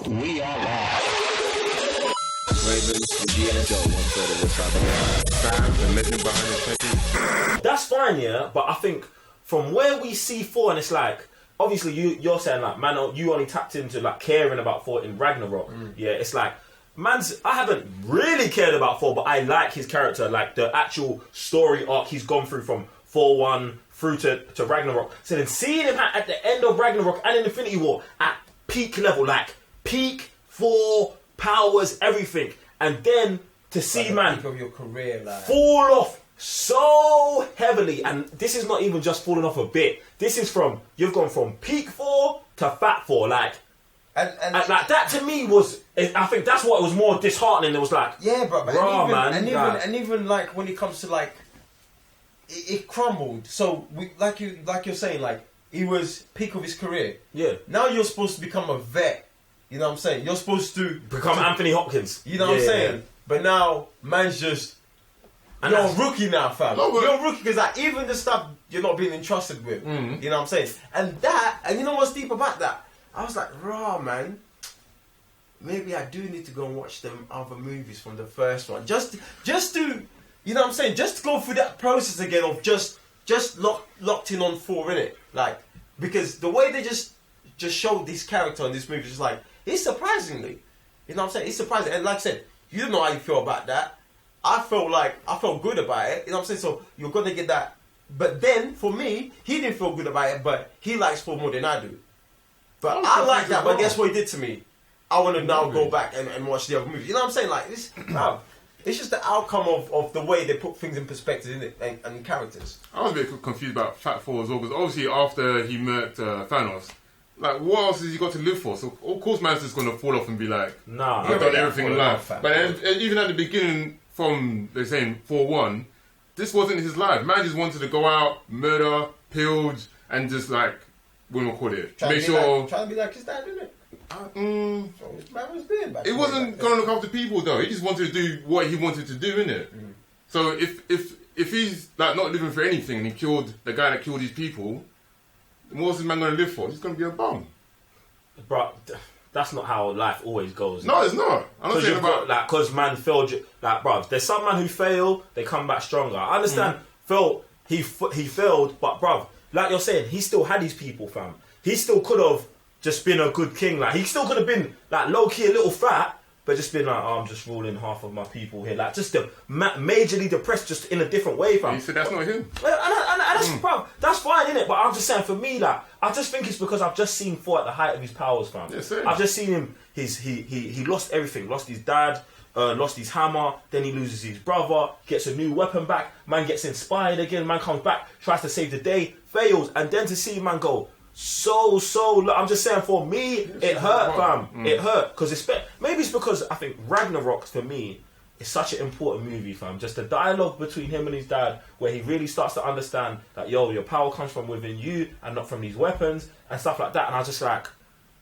We are live. Ravens, G and Joe, 1/3 of what's happening. Sam, the legend behind the technique. That's fine, yeah, but I think from where we see Thor, and it's like, obviously you're saying like, man, you only tapped into like caring about Thor in Ragnarok. Yeah, it's like, I haven't really cared about Thor, but I like his character, like the actual story arc he's gone through from Thor 1 through to Ragnarok. So then seeing him at the end of Ragnarok and in Infinity War at peak level, like peak Thor powers, everything, and then to see peak of your career, like, fall off so heavily, and this is not even just falling off a bit. This is from, you've gone from peak Thor to fat Thor, like. And like that to me was, I think that's what was more disheartening. It was like, yeah, bro, and even like when it comes to like, it crumbled. So like you're saying, like he was peak of his career. Yeah. Now you're supposed to become a vet. You know what I'm saying? You're supposed to become Anthony Hopkins. You know what I'm saying? Yeah. But now man's just, you're a rookie now, fam. You're a rookie because like even the stuff you're not being entrusted with. You know what I'm saying? And you know what's deep about that? I was like, raw, man. Maybe I do need to go and watch them other movies from the first one, just to, you know what I'm saying? Just to go through that process again of just locked in on Thor, innit? Like, because the way they just showed this character in this movie is just like, it's surprisingly, you know what I'm saying? It's surprising, and like I said, you don't know how you feel about that. I felt good about it, you know what I'm saying? So you're gonna get that, but then for me, he didn't feel good about it, but he likes Thor more than I do. But I like that, but guess what he did to me? I want to now go back and watch the other movies. You know what I'm saying? Like, it's just the outcome of the way they put things in perspective, isn't it? And characters. I was a bit confused about Fat Thor as well, because obviously after he murked Thanos, like, what else has he got to live for? So, of course, man's just going to fall off and be like, nah, I've done everything in life. But then, even at the beginning, from, they're saying, Thor 1, this wasn't his life. Man just wanted to go out, murder, pillage, and just, like, what do we call it? Trying to be like his dad, didn't it? Man was doing back. It wasn't going to look after people though. He just wanted to do what he wanted to do, innit? So if he's like not living for anything and he killed the guy that killed his people, then what's this man going to live for? He's going to be a bum. Bro, that's not how life always goes. No, it's not. I'm not saying about because man failed. Like, bro, there's some man who fail, they come back stronger. I understand. He failed, but bro, like you're saying, he still had his people, fam. He still could have just been a good king. Like, he still could have been, like, low-key a little fat, but just been like, oh, I'm just ruling half of my people here. Like, just majorly depressed, just in a different way, fam. He said that's not him. And that's, bro, that's fine, innit? But I'm just saying, for me, like, I just think it's because I've just seen Thor at the height of his powers, fam. Yeah, same. I've just seen him, he lost everything. Lost his dad, lost his hammer, then he loses his brother, gets a new weapon back, man gets inspired again, man comes back, tries to save the day, fails, and then to see man go, so I'm just saying, for me it hurt, fam. It hurt because maybe it's because I think Ragnarok for me is such an important movie, fam. Just the dialogue between him and his dad, where he really starts to understand that, yo, your power comes from within you and not from these weapons and stuff like that. And I was just like,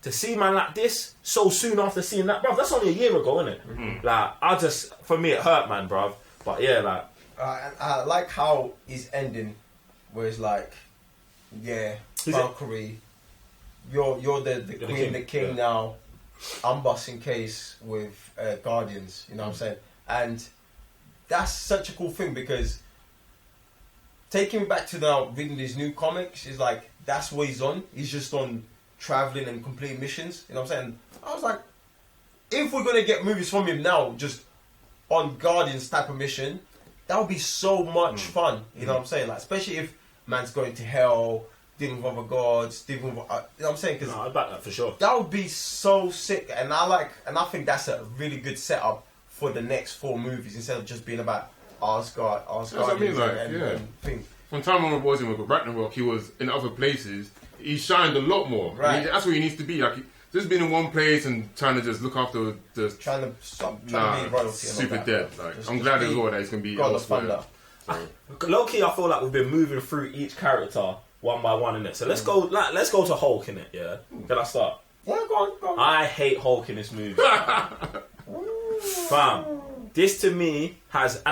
to see man like this so soon after seeing that, bruv, that's only a year ago, isn't it? Like, for me it hurt, man, bruv. But yeah, like, I like how he's ending, where it's like, yeah, Valkyrie, you're the queen, the king now. I'm busting case with Guardians, you know what I'm saying? And that's such a cool thing, because taking me back to now reading these new comics is like, that's what he's on. He's just on traveling and completing missions, you know what I'm saying? I was like, if we're gonna get movies from him now, just on Guardians type of mission, that would be so much fun, you know what I'm saying? Like, especially if man's going to hell, dealing with other gods, dealing with, you know what I'm saying? Cause I back that for sure. That would be so sick, and I think that's a really good setup for the next 4 movies, instead of just being about Asgard. That's what I mean, like, and things. From time when I was in with Ragnarok, he was in other places. He shined a lot more. Right. That's where he needs to be. Like, just being in one place and trying to just look after the trying to be royalty. Super dead. Like, I'm glad as well that he's gonna be elsewhere. Low-key, I feel like we've been moving through each character one by one, innit? So let's go to Hulk, innit? Yeah. Can I start? Yeah, go on. I hate Hulk in this movie. Fam, this to me has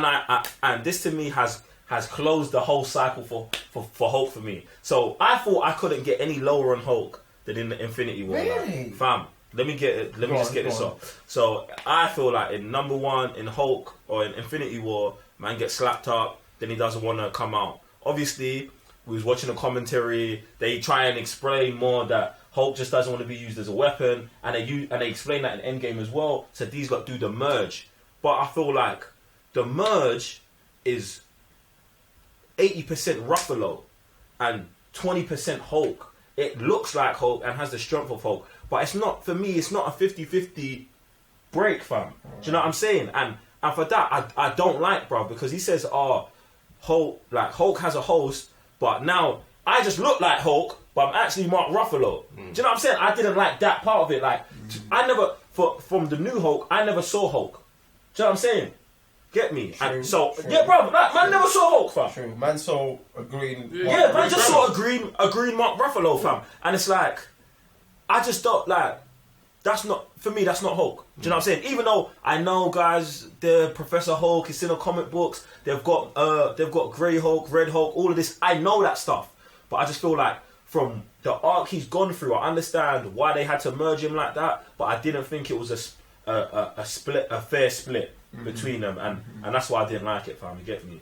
has closed the whole cycle for Hulk for me. So I thought I couldn't get any lower on Hulk than in the Infinity War. Really? Fam, let me get this off. So I feel like in number 1, in Hulk or in Infinity War, man gets slapped up, then he doesn't want to come out. Obviously, we was watching a commentary. They try and explain more that Hulk just doesn't want to be used as a weapon, and they explain that in Endgame as well. So these got to do the merge, but I feel like the merge is 80% Ruffalo and 20% Hulk. It looks like Hulk and has the strength of Hulk, but it's not, for me, it's not a 50-50 break, fam. Do you know what I'm saying? And for that, I don't like, bro, because he says, Hulk has a host, but now I just look like Hulk, but I'm actually Mark Ruffalo. Do you know what I'm saying? I didn't like that part of it. Like, I never, from the new Hulk, I never saw Hulk. Do you know what I'm saying? Get me? True, and so, true. yeah, bro, man never saw Hulk, fam. True. Man saw a green... Yeah, man just saw a green Mark Ruffalo, fam. And it's like, I just don't, like, that's not, for me, that's not Hulk. Do you know what I'm saying? Even though I know, guys, the Professor Hulk, it's in the comic books, they've got Grey Hulk, Red Hulk, all of this, I know that stuff. But I just feel like, from the arc he's gone through, I understand why they had to merge him like that, but I didn't think it was a fair split between them, and that's why I didn't like it, fam. You get me?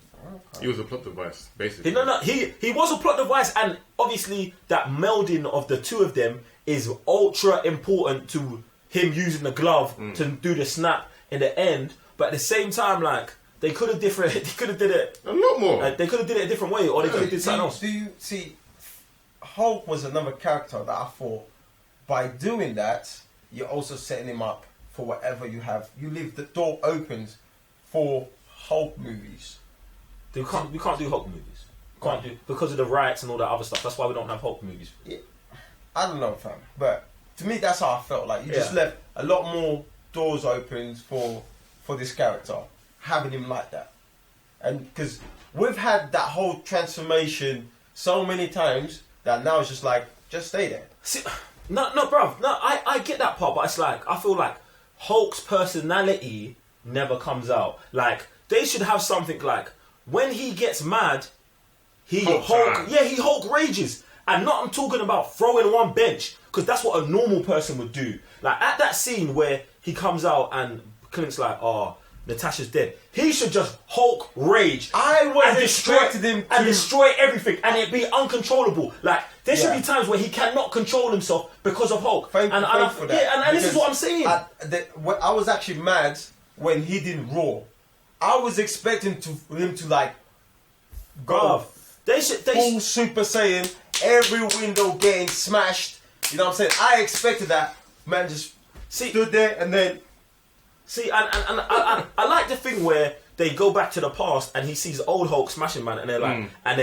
He was a plot device, basically. He was a plot device, and obviously that melding of the two of them is ultra important to him using the glove to do the snap in the end. But at the same time, like, they could have did it a lot more. They could have did it a different way, or they could have did something else. Do you see? Hulk was another character that I thought, by doing that, you're also setting him up for whatever you have. You leave the door open for Hulk movies. We can't do Hulk movies. Can't do, because of the rights and all that other stuff. That's why we don't have Hulk movies. Yeah. I don't know, fam. But to me, that's how I felt. Like, you just left a lot more doors open for this character, having him like that. And because we've had that whole transformation so many times that now it's just like, just stay there. See, no, bruv. No, I get that part, but it's like, I feel like Hulk's personality never comes out. Like, they should have something like, when he gets mad, he Hulk rages. And I'm talking about throwing one bench, because that's what a normal person would do. Like, at that scene where he comes out and Clint's like, oh, Natasha's dead. He should just Hulk rage. Destroy everything, and it'd be uncontrollable. Like, there should be times where he cannot control himself because of Hulk. Thank you for that. Yeah, and this is what I'm saying. I was actually mad when he didn't roar. I was expecting him to like go full Super Saiyan, every window getting smashed. You know what I'm saying? I expected that. Man just stood there and then. See, and I like the thing where they go back to the past and he sees old Hulk smashing man, and they're like, that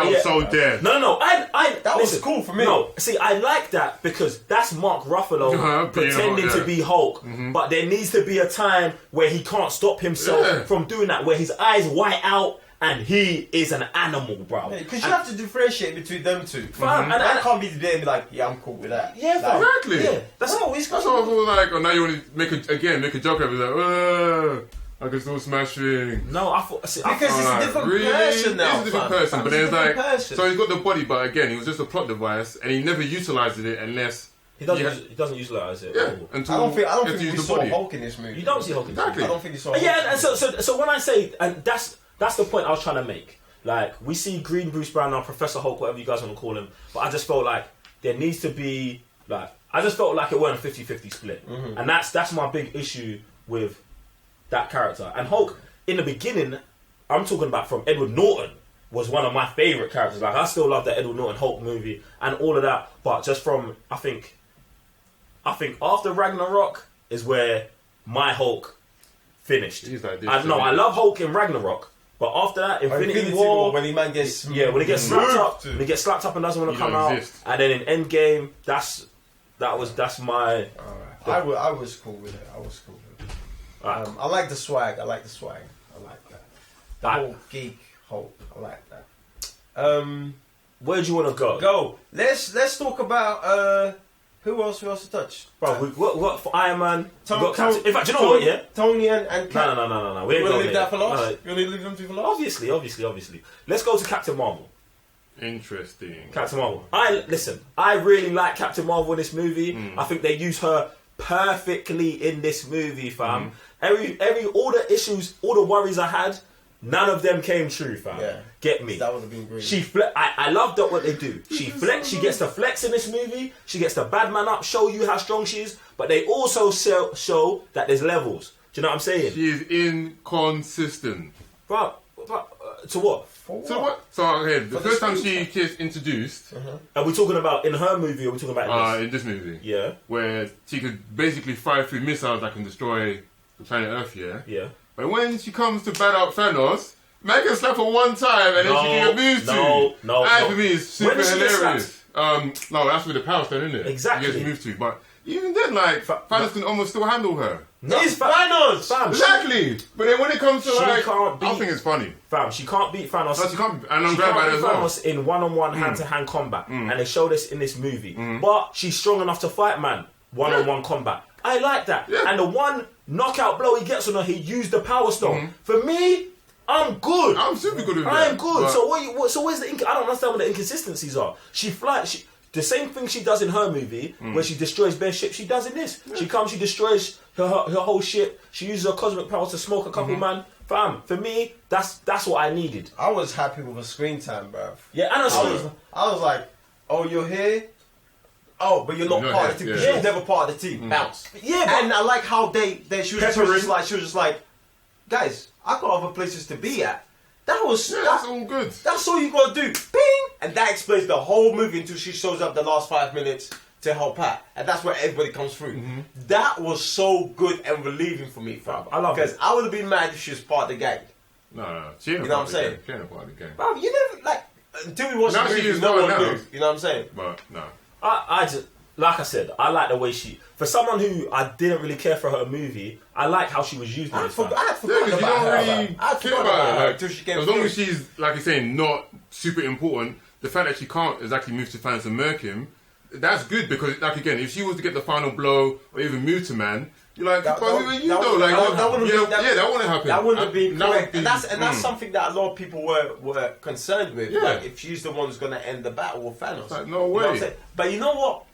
was so dead. No, that was cool for me. No, see, I like that because that's Mark Ruffalo pretending to be Hulk, but there needs to be a time where he can't stop himself from doing that, where his eyes white out. And he is an animal, bro. Because you have to differentiate between them two. And I can't be there and be like, yeah, I'm cool with that. Yeah, like, exactly. Yeah, that's what I feel like. Oh, now you want to make a joke of it. Like, I can still smashing. No, I thought... See, because it's a different person now. It's a different person, but there's like... So he's got the body, but again, he was just a plot device, and he never utilized it unless... He doesn't utilize it. Yeah, until I don't think we saw Hulk in this movie. You don't see Hulk in this movie. I don't think you saw Hulk. Yeah, and so when I say... And that's the point I was trying to make. Like, we see Green Bruce Brown now, Professor Hulk, whatever you guys want to call him, but I just felt like there needs to be, like, I just felt like it weren't a 50-50 split. And that's my big issue with that character. And Hulk, in the beginning, I'm talking about from Edward Norton, was one of my favourite characters. Like, I still love the Edward Norton Hulk movie and all of that, but just from, I think after Ragnarok is where my Hulk finished. I love Hulk in Ragnarok, but after that, Infinity War, when he gets when he gets slapped up and doesn't want to come out, and then in Endgame, that's my. I was cool with it. I like the swag. I like that. The whole geek Hulk. I like that. Where do you want to go? Let's talk about who else to touch? Bro, we got for Iron Man. In fact, do you know what? Yeah, Tony and Cap. No. We ain't gonna leave that for last. You want to leave them two for last? Obviously. Let's go to Captain Marvel. Interesting. Captain Marvel. I really like Captain Marvel in this movie. I think they use her perfectly in this movie, fam. All the issues, all the worries I had, none of them came true, fam. Yeah. Get me? That would have been great. I loved what they do. She gets to flex in this movie. She gets to bad man up, show you how strong she is. But they also show that there's levels. Do you know what I'm saying? She is inconsistent. Bro, to what? So okay, the first time she gets introduced, Are we talking about in her movie or are we talking about in this movie, Yeah. where she could basically fire through missiles that can destroy the planet Earth, Yeah. But when she comes to bat out Thanos, man can slap her one time and then she can get moved to. That for me is super When did she get hilarious. No, that's with the power stone, isn't it? Exactly. She gets moved to, but even then, like Thanos can almost still handle her. It's Thanos! Fam, Exactly. But then when it comes to like, can't beat- I think it's funny. Fam, she can't beat Thanos. No, she can't, and I'm She glad can't about it beat as well. Thanos in one-on-one, hand-to-hand combat, and they show this in this movie. But she's strong enough to fight, man. One-on-one combat. I like that. Yeah. And the one knockout blow he gets on her, he used the power stone. For me, I'm good. I'm super good with that. I'm good. but- So where's the? I don't understand what the inconsistencies are. She flies. The same thing she does in her movie, where she destroys bare ships, she does in this. She comes, she destroys her whole ship. She uses her cosmic power to smoke a couple man. Fam, for me, that's what I needed. I was happy with her screen time, bruv. Yeah, and I was like, oh, you're here? Oh, but you're not You're part not of the here, team. yeah. She was never part of the team. Bounce. Yeah, but- and I like how they she was Peppering. just like, guys, I got other places to be at. That's all good. That's all you gotta do. Bing! And that explains the whole movie until she shows up the last 5 minutes to help out. And that's where everybody comes through. That was so good and relieving for me, fam. I love it. Because I would have been mad if she was part of the gang. No, she ain't You know what I'm part of the saying? game. She ain't part of the game. Bro, you never, like, until we watched Now the she movie, is no one one now. knew. You know what I'm saying? But no. I just, like I said, I like the way for someone who I didn't really care for her movie, I like how she was used in I this. had fam. forgotten Yeah, 'cause you about don't her. really I had care forgotten about her. Like, until she came as long through. as she's, like you're saying, not super important, the fact that she can't exactly move to Thanos and murk him, that's good because, like again, if she was to get the final blow or even move to man, you're like, That- but that- who are you that though? would- Like, that wouldn't be- that- that wouldn't happen. That wouldn't have been That would correct. be- And that's something that a lot of people were concerned with. Yeah. Like, if she's the one who's going to end the battle with Thanos. Like, no You know what I'm way. saying? But you know what?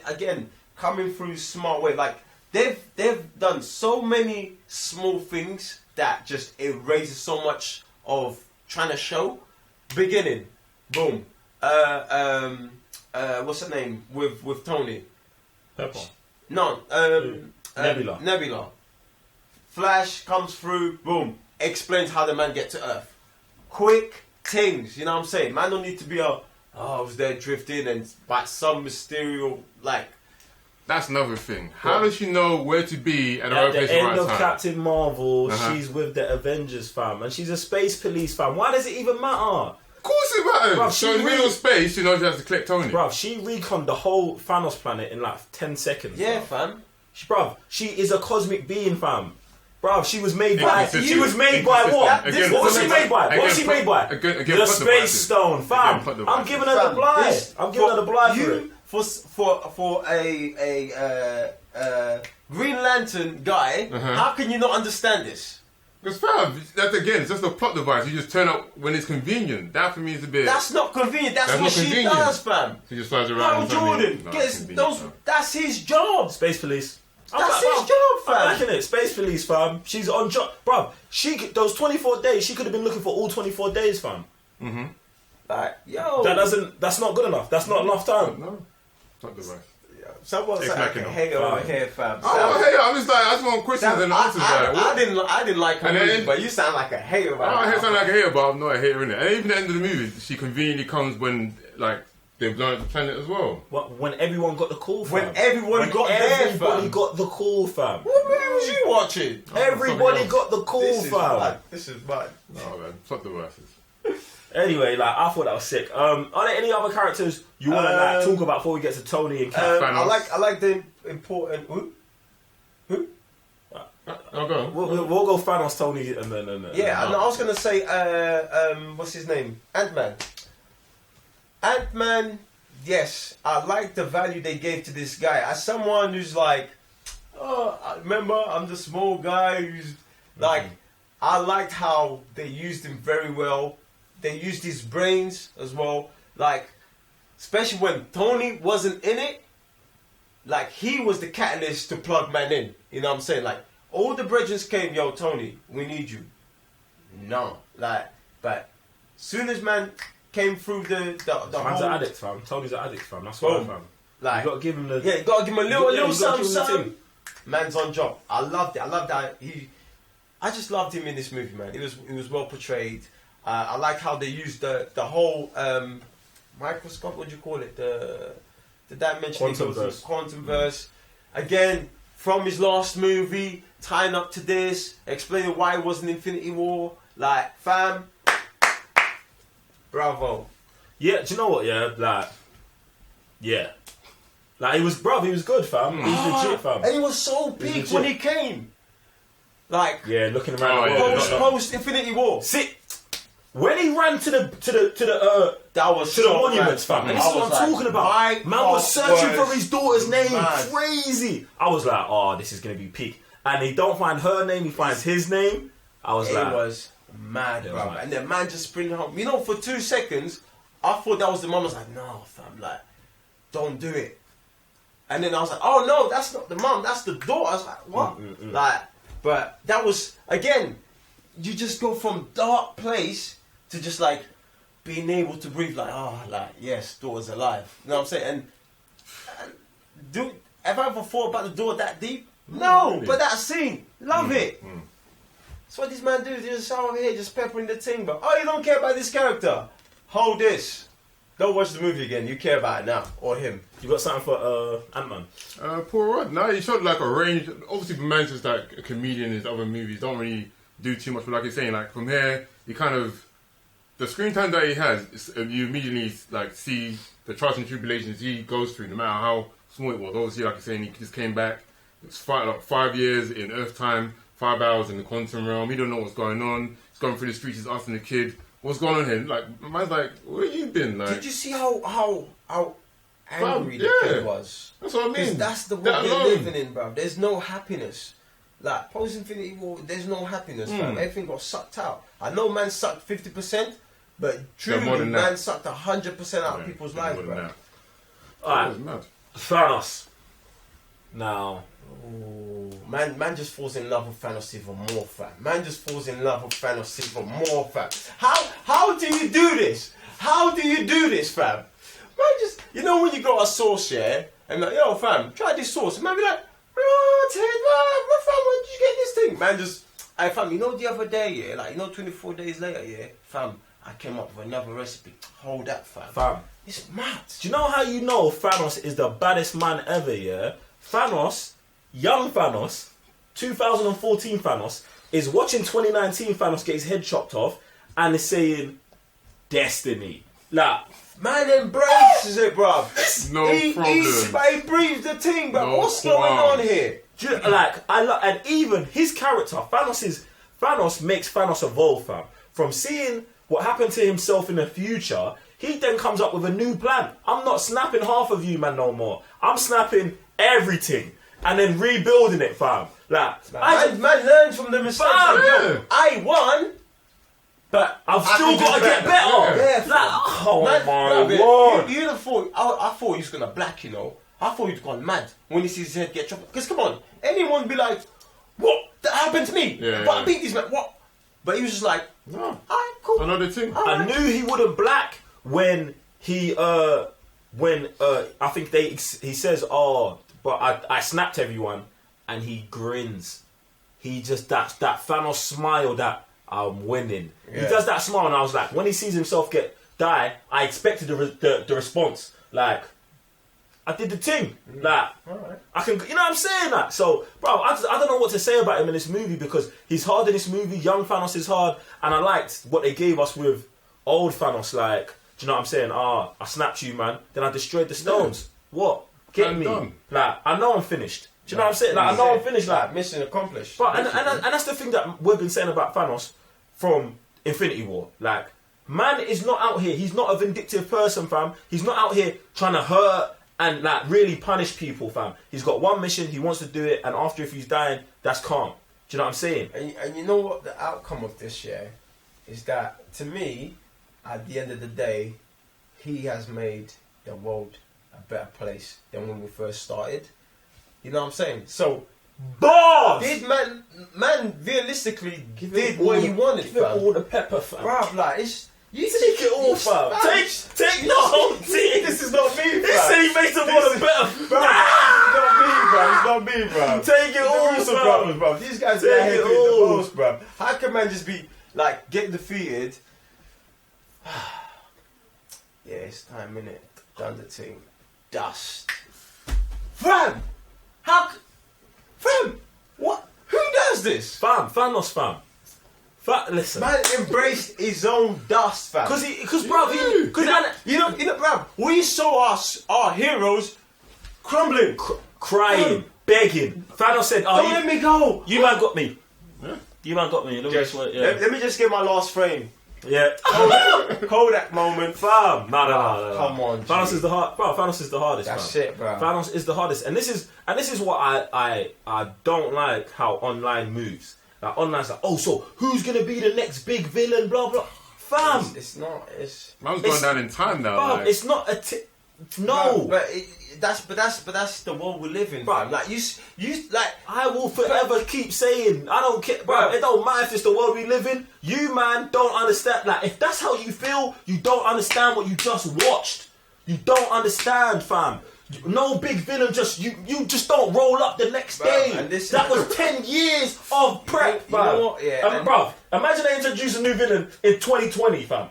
Again, coming through smart way, like, they've done so many small things that just erases so much of trying to show. Beginning, boom. What's her name? With Tony. Pepper. No, Nebula. Nebula. Flash comes through, boom, explains how the man get to Earth. Quick things, you know what I'm saying? Man don't need to be I was there drifting and by some mysterious, like... That's another thing. How does she know where to be at the At right the place at the end right of time? Captain Marvel, Uh-huh. she's with the Avengers, fam, and she's a space police, fam. Why does it even matter? Of course it matters. Bruv, So she in the middle really- of space, she knows she has to collect Tony. Bruv, she reconned the whole Thanos planet in like 10 seconds. Yeah, bruv. fam. Bruv, she is a cosmic being, fam. Bruv, she was made by. Inconsistent. She was made by what? Inconsistent. What was she made by? What was she Again, made by? again, The plot Space devices. Stone, fam. Again, plot I'm devices. giving her the blind. I'm giving her the blind for it. For a Green Lantern guy, how can you not understand this? Because fam, that's again, it's just a plot device. You just turn up when it's convenient. That for me is a bit. That's not convenient. That's That's what not she convenient. does, fam. She just flies around. No, and suddenly- Jordan, No, gets it's convenient, those. fam. That's his job. Space police. That's his job, fam. I'm liking it. Space police, fam. She's on job, bruv. Those 24 days. She could have been looking for all 24 days, fam. Like, yo, That's not good enough. That's not enough time. No, plot device. someone's Ex like a machina. hater over here, fam. Oh, hey, I'm just like, I just want questions Sam, and answers. Like, what? I didn't like her And then- movie, but you sound like a hater. I don't sound like a hater, but I'm not a hater in it. And even at the end of the movie, she conveniently comes when like they've blown up the planet as well. When everyone got the call, fam. When everybody got there, Everybody fam. got the call, fam. What movie was you watching? Everybody something got the call, This is fam. mad. This is mad. Oh man, plot devices. Anyway, like I thought that was sick. Are there any other characters you want to like talk about before we get to Tony and Cap? Thanos. I like the important. Who? Oh, go on. We'll go Thanos, Tony, and then. Yeah, and I was gonna say, what's his name? Ant-Man. Ant-Man. Yes, I like the value they gave to this guy. As someone who's like, oh, I remember I'm the small guy who's like, I liked how they used him very well. they used his brains as well. Like, especially when Tony wasn't in it, like, he was the catalyst to plug man in. You know what I'm saying? Like, all the brethren came, yo, Tony, we need you. No. Like, but soon as man came through the Man's whole... an addict, fam. Tony's an addict, fam. That's why, fam. Like, You got to give him the... yeah, you got to give him a little you gotta give him the something. thing. Man's on job. I loved it. I loved that. I just loved him in this movie, man. It was well portrayed. I like how they used the whole microscope. What do you call it? The dimension. Quantum verse. Again, from his last movie, tying up to this, explaining why it wasn't Infinity War. Like, fam, bravo. Yeah, do you know what, yeah? Like, yeah. Like, he was good, fam. He was legit, fam. And he was so big when he came. Like, Yeah, looking around the world. post Infinity War. See, when he ran to the That was to the so monuments, mad. fam. And this is I what I'm was like, talking about. my Man was searching God, for his daughter's name. mad. Crazy. I was like, oh, this is gonna be peak. And he don't find her name, he finds his name. I was It like, was mad, It bro. was mad. And the man just sprinting home. You know, for 2 seconds, I thought that was the mom. I was like, no, fam, like, don't do it. And then I was like, oh no, that's not the mom, that's the daughter. I was like, what? Like, but that was, again, you just go from dark place to just like being able to breathe, like, oh, like, yes, daughter's alive. You know what I'm saying? And have I ever thought about the daughter that deep? No, really. but that scene, love it. That's what this man do. Just over here, just peppering the thing. But oh, you don't care about this character? Hold this. Don't watch the movie again. You care about it now, or him. you got something for Ant-Man? Poor Rod. No, he showed like a range. Obviously, man's just like a comedian in his other movies. Don't really do too much. But like you're saying, like from here, you kind of the screen time that he has. You immediately like see the trials and tribulations he goes through, no matter how small it was. Obviously, like you're saying, he just came back. It's 5 years in Earth time, 5 hours in the quantum realm. He don't know what's going on. He's going through the streets. He's asking the kid, "What's going on here?" Like man's like, "Where you been?" Like, Did you see how angry the yeah. kid was? That's what I mean. 'Cause that's the world That they're alone. living in, bro. There's no happiness. Like post Infinity War, there's no happiness, fam. Everything got sucked out. I know man sucked 50%, but more truly than man that. sucked 100% out of people's lives, More than bro. that. Alright, That was mad. Thanos. Now, Ooh, man just falls in love with Thanos even more, fam. Man just falls in love with Thanos even more, fam. How do you do this? How do you do this, fam? Man just, you know when you got a sauce, yeah, and like, yo, fam, try this sauce. Man be like, oh, Ted, man, where fam, where did you get this thing? Man just, hey, fam, you know the other day, yeah, like, you know 24 days later, yeah, fam, I came up with another recipe. Hold that, fam. fam. It's mad. Do you know how you know Thanos is the baddest man ever, yeah? Thanos, young Thanos, 2014 Thanos, is watching 2019 Thanos get his head chopped off and is saying, destiny. Like, Man embraces it, bruv. No problem. He breathes the thing, but No what's going on qualms. here? like, and even his character, Thanos makes Thanos evolve, fam. From seeing what happened to himself in the future, he then comes up with a new plan. I'm not snapping half of you, man, no more. I'm snapping everything and then rebuilding it, fam. Like, Man learns from the mistakes. Fam, Like, yo, yeah. I won, but I've still can do got to get better. Yeah, Like, oh man, my bruv, lord. You'd have thought, I thought he was going to black, you know. I thought he'd gone mad when he sees his head get chopped. Because come on, anyone would be like, what? That happened to me. Yeah, but I yeah. beat this man. What? But he was just like, No. alright, cool. Another thing. I knew he wouldn't black when he I think he says, oh, but I snapped everyone, and he grins. He just that Thanos smile that I'm winning. He Yeah. does that smile, and I was like, when he sees himself die, I expected the response. Like, I did the thing. Like, Alright. I can, you know what I'm saying? Like, so, bro, I don't know what to say about him in this movie because he's hard in this movie. Young Thanos is hard, and I liked what they gave us with old Thanos. Like, do you know what I'm saying? I snapped you, man. Then I destroyed the stones. What? Get I'm me? done. Like, I know I'm finished. Do you know what I'm saying? Like, I know I'm finished. Like, mission accomplished. but and that's the thing that we've been saying about Thanos from Infinity War. Like, man is not out here. He's not a vindictive person, fam. He's not out here trying to hurt and like really punish people, fam. He's got one mission. He wants to do it, and after if he's dying, that's calm. Do you know what I'm saying? And you know what the outcome of this, yeah, is that to me, at the end of the day, he has made the world a better place than when we first started. You know what I'm saying? So, Boss! did man realistically did what he wanted, Give it fam? all the pepper, fam. Bruv, like, it's... You Take it all, fam. Take the whole team. This is not me, fam. He said he makes the world better. It's not me, bro. Take it all, some fam. problems, bro. These guys Take are it hitting the all. most, bro. How can man just be like get defeated? Yeah, it's time, innit? Done the thing. Dust. Fam! Fam! What? Who does this? Fam, Thanos, fam. Listen. Man embraced his own dust, fam. Because bro, you know, bro, we saw our heroes crumbling. crying, begging. Thanos said, Don't let me go. You man got me. Huh? You man got me. Let me just get my last frame. Yeah. Kodak moment. Fam. No. Come on, Thanos G. is the Thanos is the hardest. That's fam. it, bro. Thanos is the hardest, and this is what I don't like how online moves. Like online's like, oh, so who's gonna be the next big villain? Blah blah. Fam, It's not. It's Man's going down in time now. fam, Like. it's not no. But that's the world we live in, Bruv. fam. Like you like. I will forever keep saying, I don't care, bro. Bruv. It don't matter if it's the world we live in. You, man, don't understand. Like, if that's how you feel, you don't understand what you just watched. You don't understand, fam. No big villain, you just don't roll up the next Bruv, day. and this That is- was 10 years of prep, You know fam. what? Yeah, and- Bruv, imagine they introduce a new villain in 2020, fam.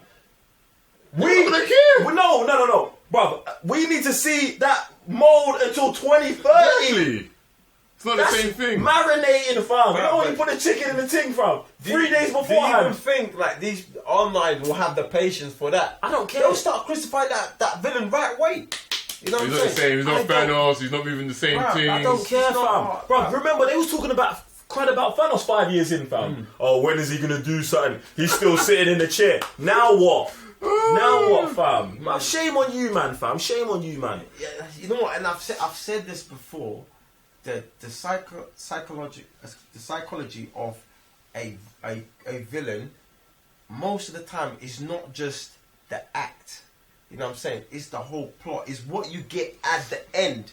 Not gonna care. No. Bruv, we need to see that mold until 2030. Exactly. It's not That's the same thing. Marinating, fam. You know when you but- put the chicken in the ting, fam? Do 3 days you even beforehand. think like these online will have the patience for that? I don't care. They'll start crucifying that villain right away. You know what He's I'm not the saying? same. He's not Thanos. He's not moving the same Bruh, things. I don't care, It's not- fam. Bro, remember they was talking about cried about Thanos 5 years in, fam. Oh, when is he gonna do something? He's still sitting in the chair. Now what? Now what, fam? Man, shame on you, man, fam. Shame on you, man. Yeah, you know what? And I've said this before. The psychology of a villain most of the time is not just the act. You know what I'm saying? It's the whole plot. It's what you get at the end,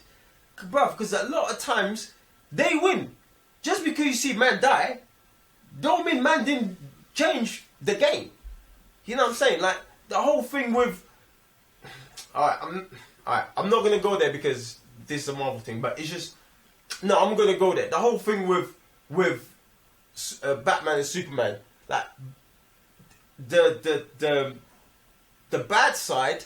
bruv. Because a lot of times they win. Just because you see man die, don't mean man didn't change the game. You know what I'm saying? Like the whole thing with. I'm not gonna go there because this is a Marvel thing, but it's just. No, I'm gonna go there. The whole thing with Batman and Superman, like the bad side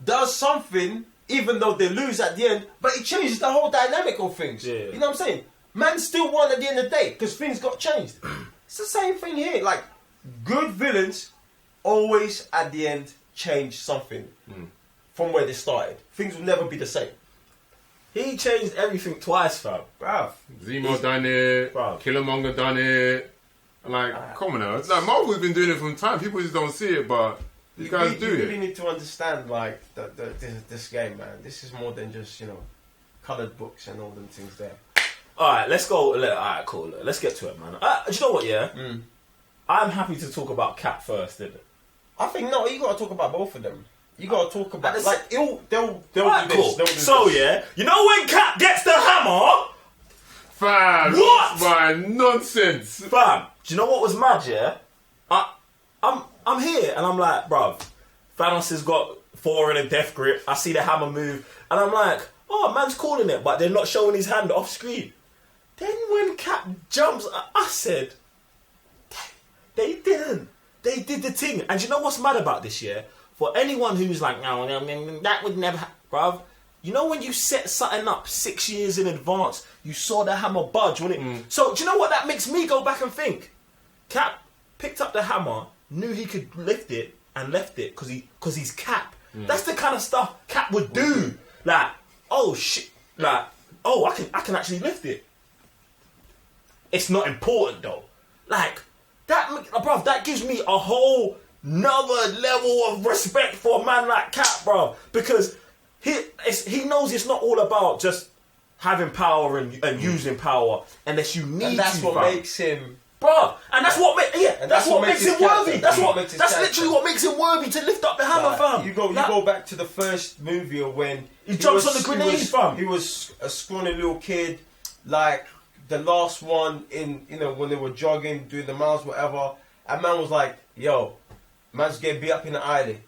does something, even though they lose at the end, but it changes the whole dynamic of things. Yeah. You know what I'm saying? Man still won at the end of the day because things got changed. It's the same thing here. Like good villains always at the end change something from where they started. Things will never be the same. He changed everything twice, fam. Bruv. Zemo done it. Bruv. Killmonger done it. Like, come on now. It's like Marvel's been doing it from time. People just don't see it, but these guys do You it. really need to understand, like, this game, man. This is more than just, coloured books and all them things there. Alright, let's go. Alright, cool. Let's get to it, man. Do you know what, yeah? I'm happy to talk about Cap first, didn't it? I think, no, you got to talk about both of them. You got to talk about, At the like, they'll Alright, do cool. this. They'll do So, this. yeah, you know when Cap gets the hammer? Fam, What? Man, nonsense. Fam, do you know what was mad, yeah? I'm here, and I'm like, bruv, Thanos has got Thor in a death grip. I see the hammer move, and I'm like, oh, man's calling it, but they're not showing his hand off screen. Then when Cap jumps, I said, they didn't. They did the thing. And you know what's mad about this, yeah? For anyone who's like, no, that would never happen, bruv. You know when you set something up 6 years in advance, you saw the hammer budge when it... So, do you know what that makes me go back and think? Cap picked up the hammer, knew he could lift it, and left it because he's Cap. That's the kind of stuff Cap would do. Like, oh shit, like, oh, I can actually lift it. It's not important though. Like, that, bruv, that gives me a whole another level of respect for a man like Cap, bruv. Because he knows it's not all about just having power and using power unless you need to. And that's what fam. makes him Bro, and that's what that's what makes him worthy. That's literally what makes him worthy to lift up the hammer, fam. You go back to the first movie when he jumps on the grenade, fam. He was a scrawny little kid, like the last one in when they were jogging, doing the miles, whatever. And man was like, "Yo, man's getting beat up in the alley.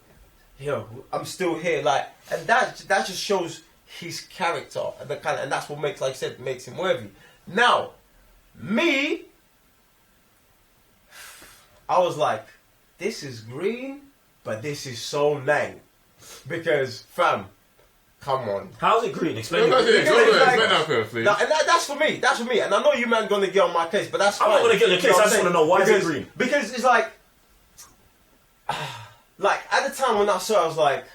Yo, I'm still here." Like, and that just shows his character and and that's what makes, like I said, makes him worthy. Now, me. I was like, this is green, but this is so nang. Because, fam, come on. How's it green? Explain Explain it. that first, please. And that's for me. That's for me. And I know you man gonna get on my case, but that's fine. I'm not gonna get on your case. I just want to know why is it green? Because it's like at the time when I saw it, I was like,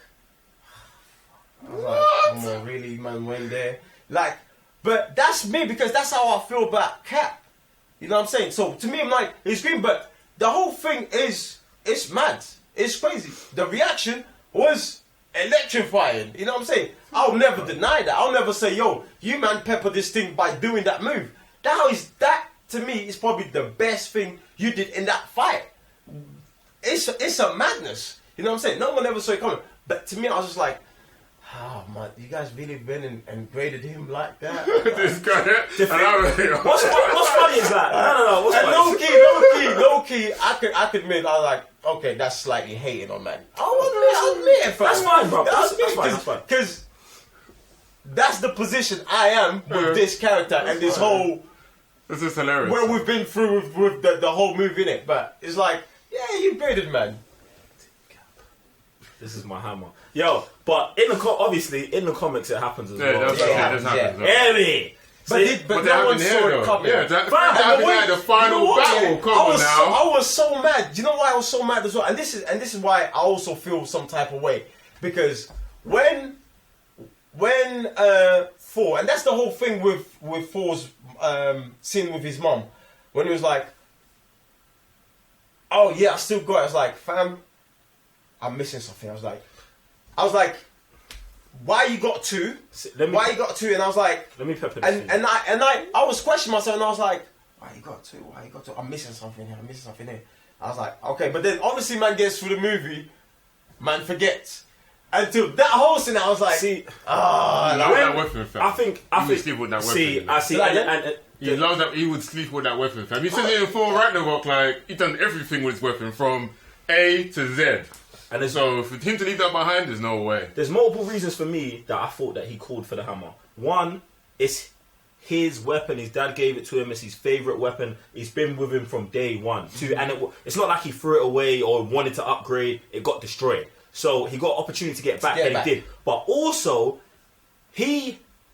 come on, really, man, went there. Like, but that's me because that's how I feel about Cap. You know what I'm saying? So to me, I'm like, it's green, but the whole thing it's mad. It's crazy. The reaction was electrifying. You know what I'm saying? I'll never deny that. I'll never say, yo, you man pepper this thing by doing that move. That to me is probably the best thing you did in that fight. It's a madness. You know what I'm saying? No one ever saw it coming. But to me, I was just like, oh man, you guys really been and graded him like that? This guy. What's funny is that? No. What's funny? Low key. I could admit, I was like, okay, that's slightly hating on man. I'll admit it, fam. That's fine, bro. That's fine. Because that's the position I am with this character and this whole. This is hilarious. Where we've been through with the whole movie in it, but it's like, yeah, you graded, man. This is my hammer. Yo, but obviously in the comics it happens as well. That happens. Heavy. But no one saw it coming. Yeah, the final battle. I was so mad. Do you know why I was so mad as well? And this is why I also feel some type of way, because when Thor, and that's the whole thing with Thor's scene with his mom, when he was like, "Oh yeah, I still got it." I was like, "Fam, I'm missing something." I was like, why you got two? Why you got two? And I was like, let me pepper this. And I was questioning myself, and I was like, why you got two? I'm missing something here. I was like, okay, but then obviously man gets through the movie, man forgets. Until that whole scene, I was like, that weapon, fam. I think sleep with that weapon. I see. He loves that. He would sleep with that weapon, fam. He said it in Thor Ragnarok, like he done everything with his weapon from A to Z. And so for him to leave that behind, there's no way. There's multiple reasons for me that I thought that he called for the hammer. One, it's his weapon. His dad gave it to him. It's his favourite weapon. It's been with him from day one. Two, and it's not like he threw it away or wanted to upgrade. It got destroyed. So he got opportunity to get back, and he did. But also,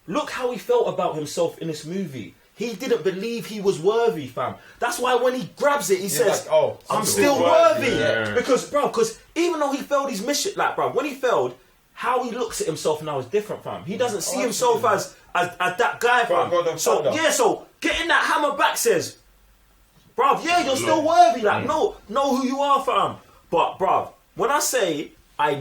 look how he felt about himself in this movie. He didn't believe he was worthy, fam. That's why when he grabs it, he says, like, "Oh, I'm still worthy." Yeah. Because even though he failed his mission, when he failed, how he looks at himself now is different, fam. He doesn't see himself as that guy, fam. So getting that hammer back says, "Bruv, yeah, you're still worthy." Know who you are, fam. But, bruv, when I say I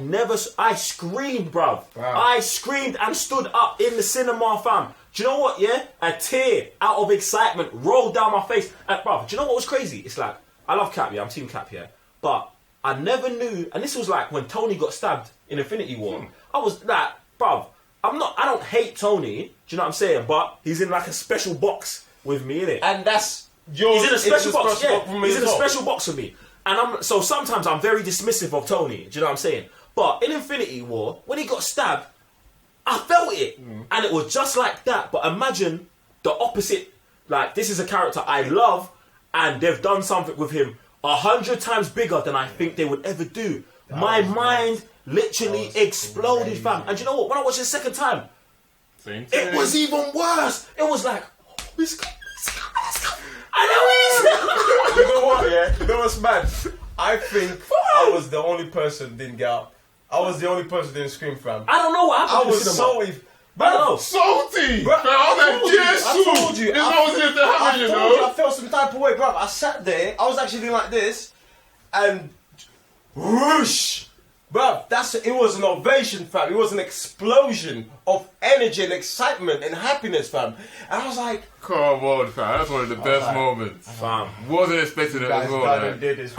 screamed, bruv. I screamed and stood up in the cinema, fam. Do you know what, yeah? A tear out of excitement rolled down my face. And, bruv, do you know what was crazy? It's like, I love Cap, yeah, I'm Team Cap, yeah. But I never knew, and this was like when Tony got stabbed in Infinity War. I was like, bruv, I don't hate Tony, do you know what I'm saying? But he's in like a special box with me, innit? And that's he's in a special box, yeah. He's in a special box with me. And so sometimes I'm very dismissive of Tony, do you know what I'm saying? But in Infinity War, when he got stabbed, I felt it. And it was just like that. But imagine the opposite. Like, this is a character I love, and they've done something with him 100 times bigger than I think they would ever do. My mind literally exploded, fam. And you know what? When I watched it the second time, it was even worse. It was like, let's go. You know what, yeah? You know what's mad? I think I was the only person that didn't get up. I was the only person that didn't scream, fam. I don't know what happened. I was so... salty! Bro, I told you. I felt some type of way, bro. I sat there. I was actually doing like this. And... whoosh! Bro, it was an ovation, fam. It was an explosion of energy and excitement and happiness, fam. And I was like, come on, fam. That's one of the best moments. Fam. Wasn't expecting it as well, man. Did this.